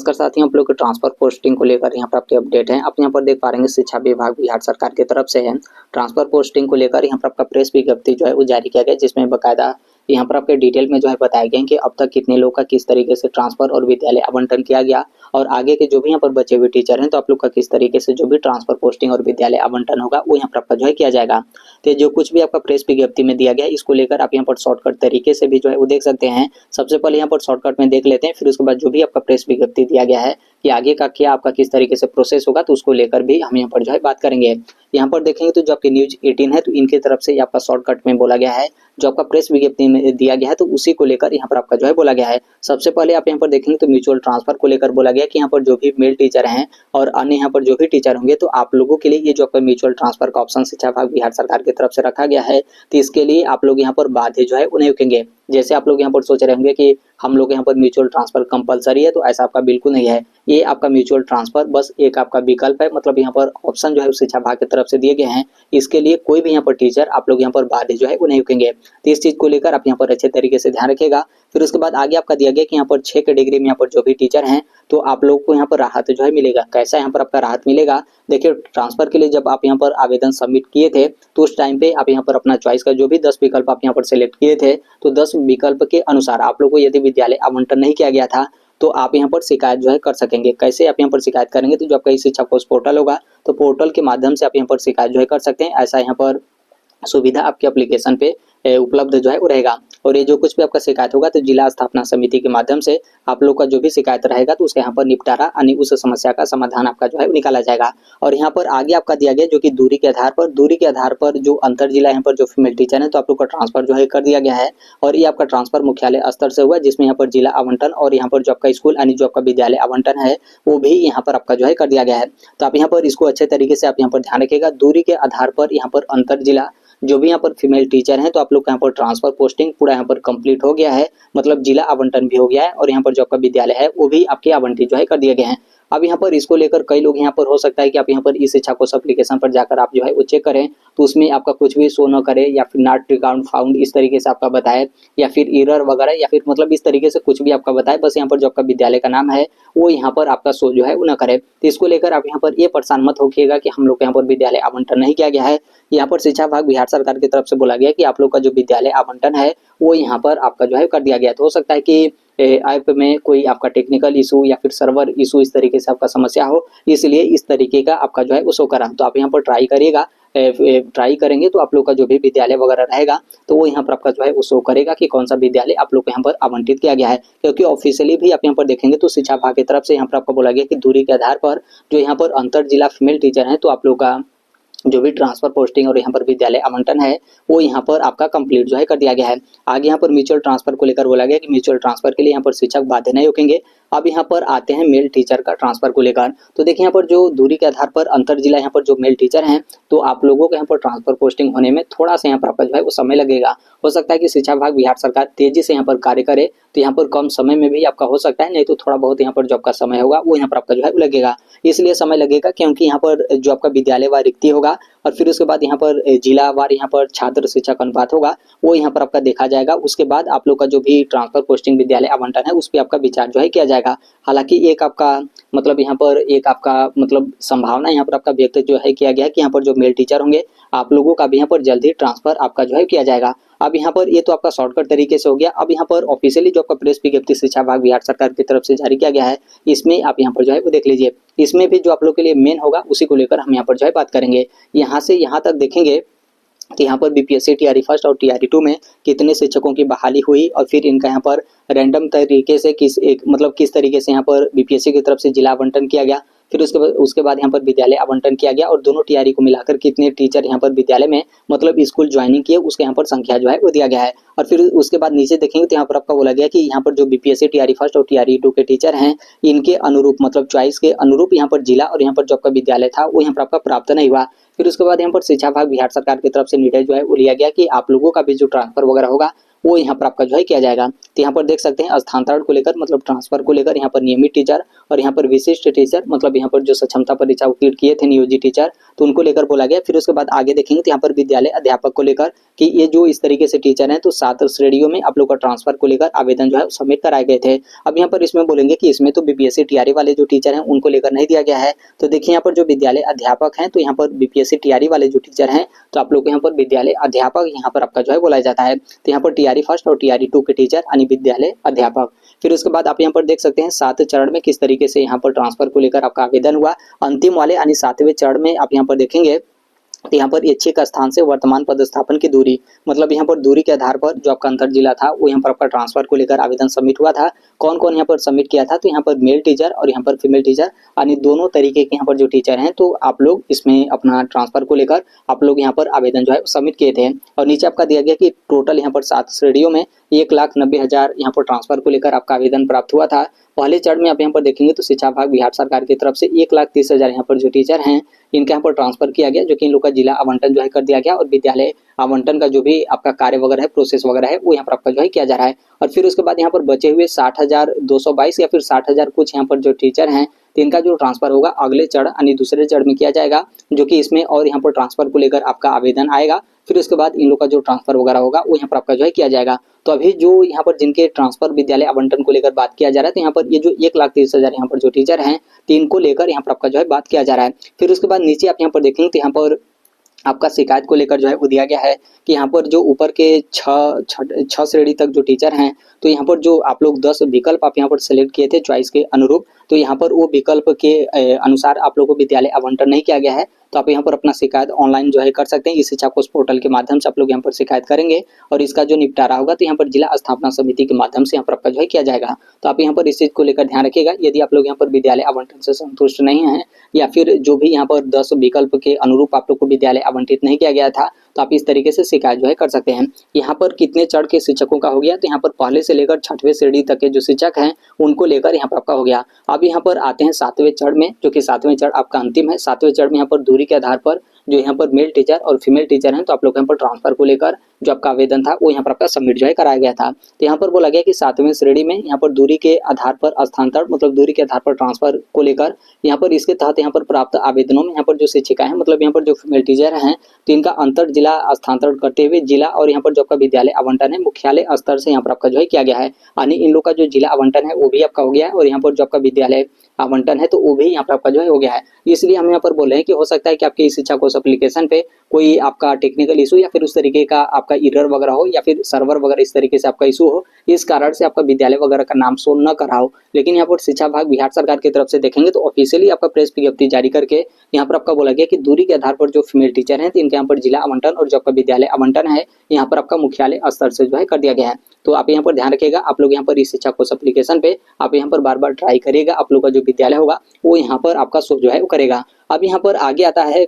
नमस्कार साथियों, आप लोग के ट्रांसफर पोस्टिंग को लेकर यहाँ पर आपके अपडेट है। आप यहाँ पर देख पा रहे हैं शिक्षा विभाग बिहार सरकार की तरफ से है ट्रांसफर पोस्टिंग को लेकर यहाँ पर आपका प्रेस विज्ञप्ति जो है वो जारी किया गया, जिसमें बकायदा यहाँ पर आपके डिटेल में जो है बताया गया कि अब तक कितने लोग का किस तरीके से ट्रांसफर और विद्यालय आवंटन किया गया और आगे के जो भी यहाँ पर बचे हुए टीचर हैं तो आप लोग का किस तरीके से जो भी ट्रांसफर पोस्टिंग और विद्यालय आवंटन होगा वो यहाँ पर आपका जो है किया जाएगा। तो जो कुछ भी आपका प्रेस विज्ञप्ति में दिया गया इसको लेकर आप यहाँ पर शॉर्टकट तरीके से भी जो है वो देख सकते हैं। सबसे पहले यहाँ पर शॉर्टकट में देख लेते हैं, फिर उसके बाद जो भी आपका प्रेस विज्ञप्ति दिया गया है कि आगे का क्या आपका किस तरीके से प्रोसेस होगा तो उसको लेकर भी हम यहाँ पर जो है बात करेंगे। यहाँ पर देखेंगे तो जो आपकी न्यूज 18 है तो इनकी तरफ से आपका शॉर्टकट में बोला गया है, जो आपका प्रेस विज्ञप्ति में दिया गया है तो उसी को लेकर यहाँ पर आपका जो है बोला गया है। सबसे पहले आप यहाँ पर देखेंगे तो म्यूचुअल ट्रांसफर को लेकर बोला गया कि यहाँ पर जो भी मेल टीचर हैं और अन्य यहाँ पर जो भी टीचर होंगे तो आप लोगों के लिए ये जो आपका म्यूचुअल ट्रांसफर का ऑप्शन शिक्षा विभाग बिहार सरकार की तरफ से रखा गया है, तो इसके लिए आप लोग यहाँ पर बाध्य जो है उन्हें रुकेंगे। जैसे आप लोग यहाँ पर सोच रहे होंगे कि हम लोग यहाँ पर म्यूचुअल ट्रांसफर कंपलसरी है, तो ऐसा आपका बिल्कुल नहीं है। ये आपका म्यूचुअल ट्रांसफर बस एक आपका विकल्प है, मतलब यहाँ पर ऑप्शन जो है शिक्षा विभाग की तरफ से दिए गए हैं। इसके लिए कोई भी यहाँ पर टीचर आप लोग यहाँ पर बाध्य जो है वो नहीं रुकेंगे, तो इस चीज को लेकर आप यहाँ पर अच्छे तरीके से ध्यान रखिएगा। फिर उसके बाद आगे आपका दिया गया कि यहाँ पर 6 कैटेगरी में यहाँ पर जो भी टीचर हैं तो आप लोग को यहाँ पर राहत जो है मिलेगा। कैसा यहाँ पर आपका राहत मिलेगा, देखिए ट्रांसफर के लिए जब आप यहाँ पर आवेदन सबमिट किए थे तो उस टाइम पे आप यहाँ पर अपना चॉइस का जो भी 10 विकल्प आप यहाँ पर सिलेक्ट किए थे तो 10 विकल्प के अनुसार आप लोग को यदि विद्यालय आवंटन नहीं किया गया था तो आप यहाँ पर शिकायत जो है कर सकेंगे। कैसे आप यहाँ पर शिकायत करेंगे, तो जो आपका शिक्षा कोष पोर्टल होगा तो पोर्टल के माध्यम से आप यहाँ पर शिकायत जो है कर सकते हैं। ऐसा यहाँ पर सुविधा आपके एप्लीकेशन पे उपलब्ध जो है वो रहेगा। और ये जो कुछ भी आपका शिकायत होगा तो जिला स्थापना समिति के माध्यम से आप लोग का जो भी शिकायत रहेगा तो उसके यहाँ पर निपटारा यानी उस समस्या का समाधान आपका जो है निकाला जाएगा। और यहाँ पर आगे आपका दिया गया जो कि दूरी के आधार पर जो अंतर जिला यहाँ पर जो फीमेल टीचर है तो आप लोग का ट्रांसफर जो है कर दिया गया है। और ये आपका ट्रांसफर मुख्यालय स्तर से हुआ, जिसमें यहाँ पर जिला आवंटन और यहाँ पर जो आपका स्कूल यानी जो आपका विद्यालय आवंटन है वो भी यहाँ पर आपका जो है कर दिया गया है। तो आप यहाँ पर इसको अच्छे तरीके से आप यहाँ पर ध्यान रखिएगा। दूरी के आधार पर यहाँ पर अंतर जिला जो भी यहाँ पर फीमेल टीचर हैं तो आप लोग का यहाँ पर ट्रांसफर पोस्टिंग पूरा यहाँ पर कंप्लीट हो गया है, मतलब जिला आवंटन भी हो गया है और यहाँ पर जो आपका विद्यालय है वो भी आपके आवंटित जो है कर दिए गए हैं। अब यहाँ पर इसको लेकर कई लोग यहाँ पर हो सकता है कि आप यहाँ पर इस शिक्षा कोष एप्लीकेशन पर जाकर आप जो है वो चेक करें तो उसमें आपका कुछ भी शो न करे या फिर नॉट अकाउंट फाउंड इस तरीके से आपका बताए या फिर एरर वगैरह या फिर मतलब इस तरीके से कुछ भी आपका बताए, बस यहाँ पर जो आपका विद्यालय का नाम है वो यहाँ पर आपका शो जो है वो न करे। तो इसको लेकर आप यहाँ पर ये परेशान मत होइएगा कि हम लोग यहाँ पर विद्यालय आवंटन नहीं किया गया है। यहाँ पर शिक्षा विभाग बिहार सरकार की तरफ से बोला गया कि आप लोग का जो विद्यालय आवंटन है वो यहाँ पर आपका जो है कर दिया गया। तो हो सकता है कि ऐप में कोई आपका टेक्निकल इशू या फिर सर्वर इशू इस तरीके से आपका समस्या हो, इसलिए इस तरीके का आपका जो है वो शो करा। तो आप यहाँ पर ट्राई करिएगा, ट्राई करेंगे तो आप लोग का जो भी विद्यालय वगैरह रहेगा तो वो यहाँ पर आपका जो है वो शो करेगा कि कौन सा विद्यालय आप लोग को यहाँ पर आवंटित किया गया है। क्योंकि ऑफिशियली भी आप यहाँ पर देखेंगे तो शिक्षा विभाग की तरफ से यहाँ पर आपको बोला गया कि दूरी के आधार पर जो यहाँ पर अंतर जिला फीमेल टीचर हैं तो आप लोग का जो भी ट्रांसफर पोस्टिंग और यहाँ पर विद्यालय आवंटन है वो यहाँ पर आपका कंप्लीट जो है कर दिया गया है। आगे यहाँ पर म्यूचुअल ट्रांसफर को लेकर बोला गया कि म्यूचुअल ट्रांसफर के लिए यहाँ पर शिक्षक बाध्य नहीं रुकेंगे। अब यहाँ पर आते हैं मेल टीचर का ट्रांसफर को लेकर, तो देखिए यहाँ पर जो दूरी के आधार पर अंतर जिला यहाँ पर जो मेल टीचर हैं तो आप लोगों को यहाँ पर ट्रांसफर पोस्टिंग होने में थोड़ा सा यहाँ पर आपका जो है वो समय लगेगा। हो सकता है कि शिक्षा विभाग बिहार सरकार तेजी से यहाँ पर कार्य करे तो यहाँ पर कम समय में भी आपका हो सकता है, नहीं तो थोड़ा बहुत यहाँ पर जो आपका समय होगा वो यहाँ पर आपका जो है लगेगा। इसलिए समय लगेगा क्योंकि यहाँ पर जो आपका विद्यालय व रिक्ति होगा और फिर उसके बाद यहाँ पर जिलावार यहाँ पर छात्र शिक्षक अनुपात होगा वो यहाँ पर आपका देखा जाएगा। उसके बाद आप लोग का जो भी ट्रांसफर पोस्टिंग विद्यालय आवंटन है उस पर आपका विचार जो है किया जाएगा। हालांकि एक आपका मतलब यहाँ पर एक आपका मतलब संभावना यहाँ पर आपका व्यक्त जो है किया गया है कि यहाँ पर जो मेल टीचर होंगे आप लोगों का भी यहाँ पर जल्दी ट्रांसफर आपका जो है किया जाएगा। अब यहाँ पर ये तो आपका शॉर्टकट तरीके से हो गया। अब यहाँ पर ऑफिशियली जो आपका प्रेस विज्ञप्ति शिक्षा विभाग बिहार सरकार की तरफ से जारी किया गया है इसमें आप यहाँ पर जो है वो देख लीजिए। इसमें भी जो आप लोग के लिए मेन होगा उसी को लेकर हम यहाँ पर जो है बात करेंगे। यहाँ से यहाँ तक देखेंगे कि यहाँ पर बीपीएससी टीआरई फर्स्ट और टीआरई 2 में कितने शिक्षकों की बहाली हुई और फिर इनका यहाँ पर रैंडम तरीके से किस तरीके से यहाँ पर बीपीएससी की तरफ से जिला आवंटन किया गया, फिर उसके बाद यहाँ पर विद्यालय आवंटन किया गया और दोनों टीआरई को मिलाकर कितने टीचर यहाँ पर विद्यालय में मतलब स्कूल ज्वाइनिंग किए उसके यहाँ पर संख्या जो है वो दिया गया है। और फिर उसके बाद नीचे देखेंगे तो यहाँ पर आपका बोला गया कि यहाँ पर जो बीपीएससी टीआरई फर्स्ट और टीआरई 2 के टीचर हैं इनके अनुरूप मतलब चॉइस के अनुरूप यहाँ पर जिला और यहाँ पर जो आपका विद्यालय था वो यहाँ पर आपका प्राप्त नहीं हुआ। फिर उसके बाद यहाँ पर शिक्षा विभाग बिहार सरकार की तरफ से निर्णय जो है वो लिया गया कि आप लोगों का भी जो ट्रांसफर वगैरह होगा वो यहाँ पर आपका जो है किया जाएगा। तो यहाँ पर देख सकते हैं स्थानांतरण को लेकर मतलब ट्रांसफर को लेकर यहाँ पर नियमित टीचर और यहाँ पर विशिष्ट टीचर मतलब यहाँ पर जो सक्षमता परीक्षा उत्तीर्ण किए थे नियोजित टीचर, तो उनको लेकर बोला गया। फिर उसके बाद आगे देखेंगे तो यहाँ पर विद्यालय अध्यापक को लेकर कि ये जो इस तरीके से टीचर हैं तो 7 श्रेणियों में आप लोग का ट्रांसफर को लेकर आवेदन जो है सबमिट कराए गए थे। अब यहाँ पर इसमें बोलेंगे कि इसमें तो बीपीएससी टीआरई वाले जो टीचर हैं उनको लेकर नहीं दिया गया है। तो देखिए यहाँ पर जो विद्यालय अध्यापक हैं तो यहाँ पर बीपीएससी टीआरई वाले जो टीचर हैं तो आप लोग को यहाँ पर विद्यालय अध्यापक यहाँ पर आपका जो है बोला जाता है। तो यहाँ पर टीआरई फर्स्ट और टीआरई 2 के टीचर यानी विद्यालय अध्यापक। फिर उसके बाद आप यहाँ पर देख सकते हैं 7 चरण में किस तरीके से यहाँ पर ट्रांसफर को लेकर आपका आवेदन हुआ। अंतिम वाले यानी 7वें चरण में आप यहाँ पर देखेंगे तो यहाँ पर इच्छित स्थान से वर्तमान पदस्थापन की दूरी मतलब यहाँ पर दूरी के आधार पर जो आपका अंतर जिला था वो यहाँ पर आपका ट्रांसफर को लेकर आवेदन सबमिट हुआ था। कौन कौन यहाँ पर सबमिट किया था तो यहाँ पर मेल टीचर और यहाँ पर फीमेल टीचर यानी दोनों तरीके के यहाँ पर जो टीचर हैं तो आप लोग इसमें अपना ट्रांसफर को लेकर आप लोग यहाँ पर आवेदन जो है सबमिट किए थे। और नीचे आपका दिया गया कि टोटल यहाँ पर 7 श्रेणियों में 1,90,000 यहाँ पर ट्रांसफर को लेकर आपका आवेदन प्राप्त हुआ था। पहले चरण में आप यहाँ पर देखेंगे तो शिक्षा विभाग बिहार सरकार की तरफ से 1,30,000 यहाँ पर जो टीचर हैं इनका यहाँ पर ट्रांसफर किया गया, जो कि इन लोग का जिला आवंटन जो है कर दिया गया और विद्यालय आवंटन का जो भी आपका कार्य वगैरह है प्रोसेस वगैरह है वो यहाँ पर आपका जो है किया जा रहा है। और फिर उसके बाद यहाँ पर बचे हुए 60,222 या फिर 60,000 कुछ यहाँ पर जो टीचर हैं तो इनका जो ट्रांसफर होगा अगले चरण यानी दूसरे चरण में किया जाएगा, जो कि इसमें और यहाँ पर ट्रांसफर को लेकर आपका आवेदन आएगा। फिर उसके बाद इन लोग का जो ट्रांसफर वगैरह होगा वो यहाँ पर आपका जो है किया जाएगा। तो अभी जो यहाँ पर जिनके ट्रांसफर विद्यालय आवंटन को लेकर बात किया जा रहा है तो यहाँ पर ये जो 1,30,000 यहाँ पर जो टीचर हैं तो इनको लेकर यहाँ पर आपका जो है बात किया जा रहा है। फिर उसके बाद नीचे आप यहाँ पर देखेंगे तो यहाँ पर आपका शिकायत को लेकर जो है वो दिया गया है कि यहाँ पर जो ऊपर के 6 श्रेणी तक जो टीचर हैं तो यहाँ पर जो आप लोग 10 विकल्प आप यहाँ पर सेलेक्ट किए थे चॉइस के अनुरूप, तो यहाँ पर वो विकल्प के अनुसार आप लोगों को विद्यालय आवंटन नहीं किया गया है। तो आप यहाँ पर अपना शिकायत ऑनलाइन जो है कर सकते हैं। इस शिक्षा कोष पोर्टल के माध्यम से आप लोग यहाँ पर शिकायत करेंगे और इसका जो निपटारा होगा तो यहाँ पर जिला स्थापना समिति के माध्यम से यहाँ पर आपका जो है किया जाएगा। तो आप यहाँ पर इस चीज को लेकर ध्यान रखिएगा। यदि आप लोग यहाँ पर विद्यालय आवंटन से संतुष्ट नहीं है या फिर जो भी यहाँ पर 10 विकल्प के अनुरूप आप लोग को विद्यालय आवंटित नहीं किया गया था तो आप इस तरीके से शिकायत जो है कर सकते हैं। यहाँ पर कितने चरण के शिक्षकों का हो गया तो यहाँ पर पहले से लेकर 6वीं श्रेणी तक के जो शिक्षक हैं उनको लेकर यहाँ पर आपका हो गया। अब यहाँ पर आते हैं 7वें चरण में, जो कि 7वें चरण आपका अंतिम है। 7वें चरण में यहाँ पर दूरी के आधार पर जो यहाँ पर मेल टीचर और फीमेल टीचर हैं तो आप लोग यहाँ पर ट्रांसफर को लेकर जो आपका आवेदन था वो यहाँ पर आपका सबमिट जो है कराया गया था। तो यहाँ पर बोला गया कि 7वें श्रेणी में यहाँ पर दूरी के आधार पर स्थानांतरण मतलब दूरी के आधार पर ट्रांसफर को लेकर यहाँ पर इसके तहत यहाँ पर प्राप्त आवेदनों में यहाँ पर जो शिक्षिका हैं मतलब यहाँ पर जो फीमेल टीचर हैं तो इनका अंतर जिला स्थानांतरण करते हुए जिला और यहाँ पर जो आपका विद्यालय आवंटन है मुख्यालय स्तर से यहाँ पर आपका जो है किया गया है। यानी इन लोग का जो जिला आवंटन है वो भी आपका हो गया है और यहाँ पर जो आपका विद्यालय आवंटन है तो वो भी यहाँ पर आपका जो है हो गया है। इसलिए हम यहाँ पर बोल रहे हैं कि हो सकता है कि आपके शिक्षा कोष एप्लीकेशन पे कोई आपका टेक्निकल इशू या फिर उस तरीके का आपका एरर वगैरह हो या फिर सर्वर वगैरह इस तरीके से आपका इशू हो, इस कारण से आपका विद्यालय वगैरह का नाम शो न करा हो। लेकिन यहाँ पर शिक्षा विभाग बिहार सरकार की तरफ से देखेंगे तो ऑफिशियली आपका प्रेस विज्ञप्ति जारी करके यहाँ पर आपका बोला गया कि दूरी के आधार पर जो फीमेल टीचर हैं तो इनके यहाँ पर जिला आवंटन और जो आपका विद्यालय आवंटन है यहाँ पर आपका मुख्यालय स्तर से जो है कर दिया गया है। तो आप यहाँ पर ध्यान रखिएगा। आप लोग यहाँ पर इस शिक्षा कोष एप्लीकेशन पे आप यहाँ पर बार बार ट्राई करिएगा, आप लोग का जो विद्यालय होगा वो यहाँ पर आपका शो जो है वो करेगा। अब यहाँ पर आगे आता है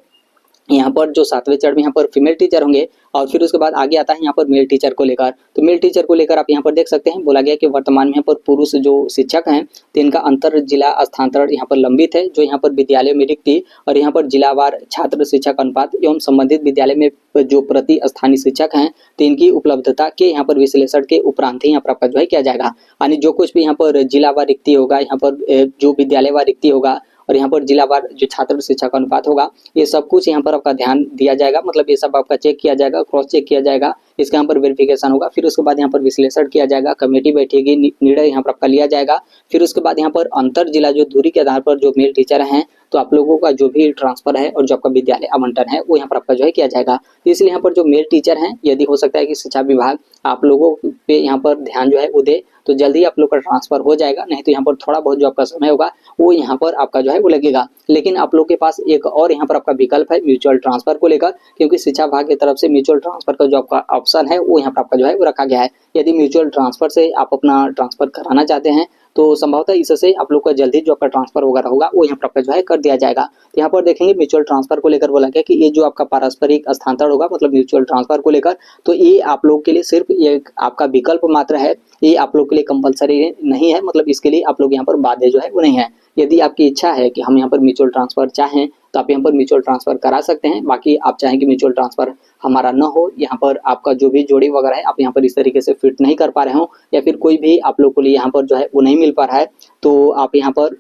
यहाँ पर जो 7वें चरण में यहाँ पर फीमेल टीचर होंगे और फिर उसके बाद आगे आता है यहाँ पर मेल टीचर को लेकर। तो मेल टीचर को लेकर आप यहाँ पर देख सकते हैं बोला गया कि वर्तमान में यहाँ पर पुरुष जो शिक्षक हैं तो इनका अंतर जिला स्थानांतरण यहाँ पर लंबित है, जो यहाँ पर विद्यालय में रिक्ति और यहाँ पर जिलावार छात्र शिक्षक अनुपात एवं संबंधित विद्यालय में जो प्रति स्थानीय शिक्षक हैं तो इनकी उपलब्धता के यहाँ पर विश्लेषण के उपरांत ही यहाँ पर आपका जो है किया जाएगा। यानी जो कुछ भी यहाँ पर जिलावार रिक्ति होगा, यहाँ पर जो विद्यालयवार रिक्ति होगा और यहाँ पर जिलावार जो छात्र शिक्षक अनुपात होगा ये सब कुछ यहाँ पर आपका ध्यान दिया जाएगा। मतलब ये सब आपका चेक किया जाएगा, क्रॉस चेक किया जाएगा, इसका यहाँ पर वेरिफिकेशन होगा। फिर उसके बाद यहाँ पर विश्लेषण किया जाएगा, कमेटी बैठेगी, निर्णय यहाँ पर आपका लिया जाएगा। फिर उसके बाद यहाँ पर अंतर जिला जो दूरी के आधार पर जो मेल टीचर हैं तो आप लोगों का जो भी ट्रांसफर है और जो आपका विद्यालय आवंटन है वो यहाँ पर आपका जो है किया जाएगा। इसलिए यहाँ पर जो मेल टीचर हैं यदि हो सकता है कि शिक्षा विभाग आप लोगों पे यहाँ पर ध्यान जो है वो दे तो जल्दी आप लोग का ट्रांसफर हो जाएगा, नहीं तो यहाँ पर थोड़ा बहुत जो आपका समय होगा वो यहाँ पर आपका जो है वो लगेगा। लेकिन आप लोग के पास एक और यहाँ पर आपका विकल्प है म्यूचुअल ट्रांसफर को लेकर, क्योंकि शिक्षा विभाग की तरफ से म्यूचुअल ट्रांसफर का जो आपका ऑप्शन है वो यहाँ पर आपका जो है वो रखा गया है। यदि म्यूचुअल ट्रांसफर से आप अपना ट्रांसफर कराना चाहते हैं तो संभवतः इससे आप लोग का जल्दी जो आपका ट्रांसफर वगैरह होगा वो यहाँ पर आपका जो है कर दिया जाएगा। तो यहाँ पर देखेंगे म्यूचुअल ट्रांसफर को लेकर बोला गया कि ये जो आपका पारस्परिक स्थानांतरण होगा मतलब म्यूचुअल ट्रांसफर को लेकर तो ये आप लोग के लिए सिर्फ ये आपका विकल्प मात्र है, ये आप लोग के लिए कंपलसरी नहीं है। मतलब इसके लिए आप लोग यहाँ पर बाध्य जो है वो नहीं है। यदि आपकी इच्छा है कि हम यहाँ पर म्यूचुअल ट्रांसफर चाहें तो आप यहाँ पर म्यूचुअल ट्रांसफर करा सकते हैं। बाकी आप चाहें कि म्यूचुअल ट्रांसफर हमारा न हो, यहाँ पर आपका जो भी जोड़ी वगैरह है आप यहाँ पर इस तरीके से फिट नहीं कर पा रहे हो या फिर कोई भी आप लोग के लिए यहाँ पर जो है वो नहीं मिल पा रहा है तो आप यहाँ पर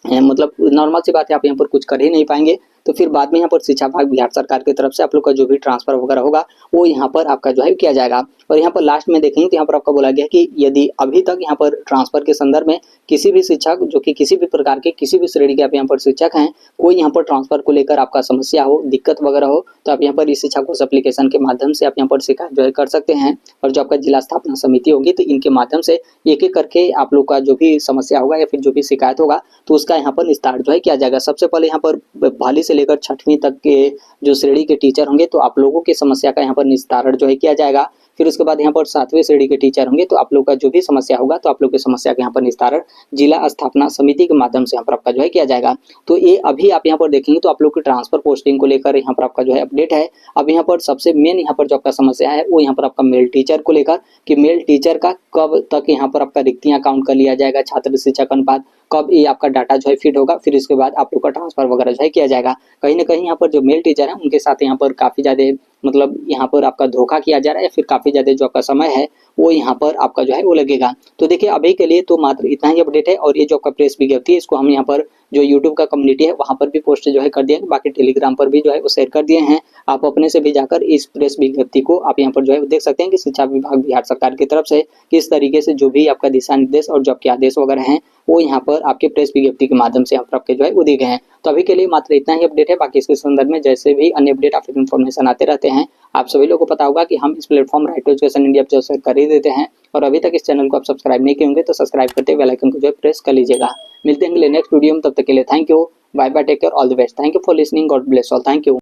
मतलब नॉर्मल सी बात है, आप यहाँ पर कुछ कर ही नहीं पाएंगे। तो फिर बाद में यहाँ पर शिक्षा विभाग बिहार सरकार की तरफ से आप लोग का जो भी ट्रांसफर वगैरह होगा वो यहाँ पर आपका जो है किया जाएगा। और यहाँ पर लास्ट में देखेंगे तो यहाँ पर आपका बोला गया कि यदि अभी तक यहाँ पर ट्रांसफर के संदर्भ में किसी भी शिक्षक जो कि किसी भी प्रकार के किसी भी श्रेणी के आप यहाँ पर शिक्षक हैं, कोई यहाँ पर ट्रांसफर को लेकर आपका समस्या हो, दिक्कत वगैरह हो, तो आप यहाँ पर इस शिक्षा कोष एप्लीकेशन के माध्यम से आप यहाँ पर शिकायत जो है कर सकते हैं। और जो आपका जिला स्थापना समिति होगी तो इनके माध्यम से एक एक करके आप लोग का जो भी समस्या होगा या फिर जो भी शिकायत होगा तो उसका यहाँ पर निस्तार जो है किया जाएगा। सबसे पहले यहाँ पर पहली से लेकर 6वीं तक के जो श्रेणी के टीचर होंगे तो आप लोगों की समस्या का यहाँ पर निस्तारण जो है किया जाएगा। फिर उसके बाद यहाँ पर 7वीं श्रेणी के टीचर होंगे तो आप लोग का जो भी समस्या होगा तो आप लोग की समस्या का यहाँ पर निस्तारण जिला स्थापना समिति के माध्यम से यहाँ पर आपका जो है किया जाएगा। तो ये अभी आप यहाँ पर देखेंगे तो आप लोग की ट्रांसफर पोस्टिंग को लेकर यहाँ पर आपका जो है अपडेट है। अब यहाँ पर सबसे मेन यहाँ पर जो आपका समस्या है वो यहाँ पर आपका मेल टीचर को लेकर कि मेल टीचर का कब तक यहाँ पर आपका रिक्तियां काउंट कर लिया जाएगा, छात्र शिक्षक अनुपात कब ये आपका डाटा जो है फिट होगा, फिर इसके बाद आप लोग का ट्रांसफर वगैरह जो है किया जाएगा। कहीं ना कहीं यहाँ पर जो मेल टीचर है उनके साथ यहाँ पर काफ़ी ज़्यादा मतलब यहाँ पर आपका धोखा किया जा रहा है या फिर काफ़ी ज़्यादा जो आपका समय है वो यहाँ पर आपका जो है वो लगेगा। तो देखिए अभी के लिए तो मात्र इतना ही अपडेट है। और ये जो आपका प्रेस विज्ञप्ति है इसको हम यहाँ पर जो यूट्यूब का कम्युनिटी है वहाँ पर भी पोस्ट जो है कर दिए हैं, बाकी टेलीग्राम पर भी जो है वो शेयर कर दिए हैं। आप अपने से भी जाकर इस प्रेस विज्ञप्ति को आप यहाँ पर जो है देख सकते हैं कि शिक्षा विभाग बिहार सरकार की तरफ से किस तरीके से जो भी आपका दिशा निर्देश और जो आपके आदेश वगैरह हैं वो यहाँ पर आपके प्रेस विज्ञप्ति के माध्यम से यहाँ पर आपके जो है वो दिए गए हैं। तो अभी के लिए मात्र इतना ही अपडेट है। बाकी इसके संदर्भ में जैसे भी अन्य अपडेट आप इन्फॉर्मेशन आते रहते हैं, आप सभी लोगों को पता होगा कि हम इस platform right to education India पर शेयर कर ही देते हैं। और अभी तक इस चैनल को आप सब्सक्राइब नहीं किए होंगे तो सब्सक्राइब करते बेल आइकन को जो है प्रेस कर लीजिएगा। मिलते हैं नेक्स्ट वीडियो में, तब तक के लिए thank you, bye bye, take care, all the best, thank you for listening, God bless all, thank you.